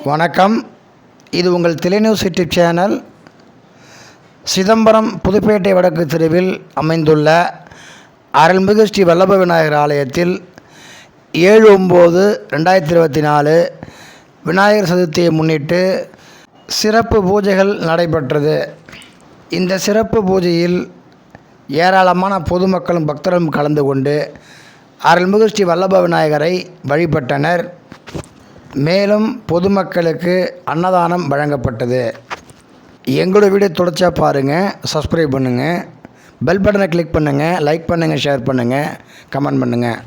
வணக்கம். இது உங்கள் news YouTube channel. Chidambaram Puduppettai வடக்கு தெருவில் அமைந்துள்ள அருள்மிகு ஸ்ரீ வல்லப விநாயகர் ஆலயத்தில் 7/9/2024 விநாயகர் சதுர்த்தியை முன்னிட்டு சிறப்பு பூஜைகள் நடைபெற்றது. இந்த சிறப்பு பூஜையில் ஏராளமான பொதுமக்களும் பக்தர்களும் கலந்து கொண்டு அருள்மிகு ஸ்ரீ வல்லப விநாயகரை வழிபட்டனர். மேலும் பொதுமக்களுக்கு அன்னதானம் வழங்கப்பட்டது. எங்களோட வீடியோ தொடர்ச்சியாக பாருங்கள், சப்ஸ்கிரைப் பண்ணுங்கள், பெல் பட்டனை கிளிக் பண்ணுங்கள், லைக் பண்ணுங்கள், ஷேர் பண்ணுங்கள், கமெண்ட் பண்ணுங்கள்.